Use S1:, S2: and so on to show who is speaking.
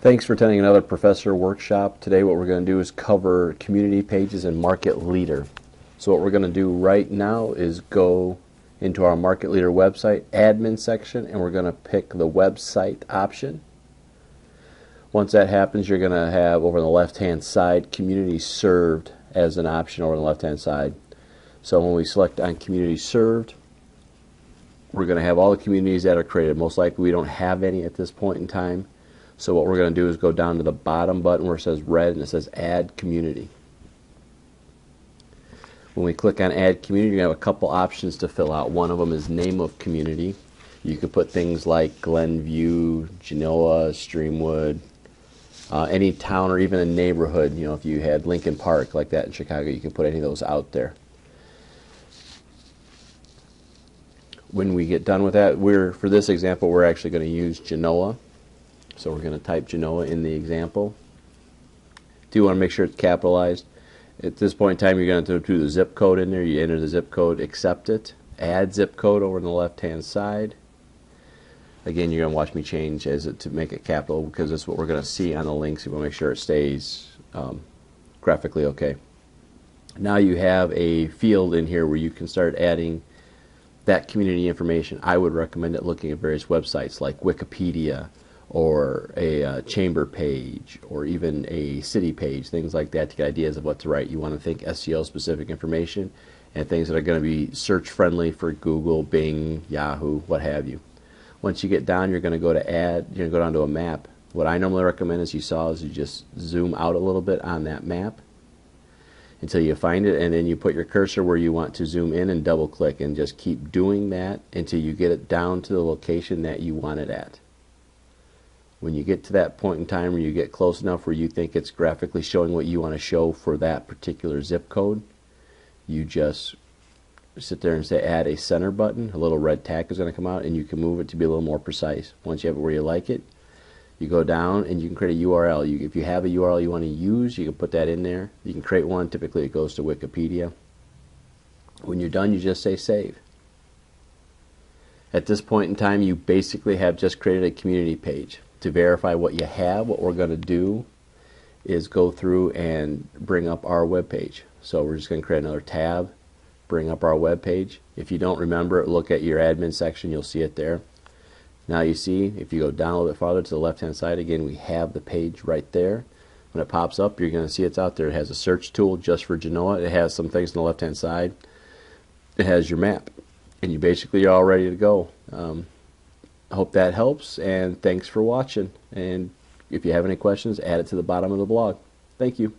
S1: Thanks for attending another Professor Workshop. Today what we're going to do is cover community pages and Market Leader. So what we're going to do right now is go into our Market Leader website admin section, and we're going to pick the website option. Once that happens, you're going to have over on the left hand side community served as an option over on the left hand side. So when we select on community served, we're going to have all the communities that are created. Most likely we don't have any at this point in time. So what we're going to do is go down to the bottom button where it says red and it says add community. When we click on add community, you have a couple options to fill out. One of them is name of community. You could put things like Glenview, Genoa, Streamwood, any town or even a neighborhood. You know, if you had Lincoln Park like that in Chicago, you can put any of those out there. When we get done with that, for this example, we're actually going to use Genoa. So we're going to type Genoa in the example. Do you want to make sure it's capitalized? At this point in time, you're going to do the zip code in there. You enter the zip code, accept it, add zip code over on the left-hand side. Again, you're going to watch me change to make it capital because that's what we're going to see on the links. You want to make sure it stays graphically okay. Now you have a field in here where you can start adding that community information. I would recommend it looking at various websites like Wikipedia, or a chamber page, or even a city page, things like that to get ideas of what to write. You want to think SEO specific information and things that are going to be search friendly for Google, Bing, Yahoo, what have you. Once you get down, you're going to go to add, you're going to go down to a map. What I normally recommend, as you saw, is you just zoom out a little bit on that map until you find it, and then you put your cursor where you want to zoom in and double click and just keep doing that until you get it down to the location that you want it at. When you get to that point in time where you get close enough where you think it's graphically showing what you want to show for that particular zip code, you just sit there and say add a center button. A little red tack is going to come out and you can move it to be a little more precise. Once you have it where you like it, you go down and you can create a URL. If you have a URL you want to use, you can put that in there. You can create one. Typically it goes to Wikipedia. When you're done, you just say save. At this point in time, you basically have just created a community page. To verify what you have, what we're going to do is go through and bring up our web page. So we're just going to create another tab, bring up our web page. If you don't remember it, look at your admin section, you'll see it there. Now you see, if you go down a little bit farther to the left hand side, again we have the page right there. When it pops up, you're going to see it's out there. It has a search tool just for Genoa. It has some things on the left hand side. It has your map, and you basically are all ready to go. I hope that helps, and thanks for watching. And if you have any questions, add it to the bottom of the blog. Thank you.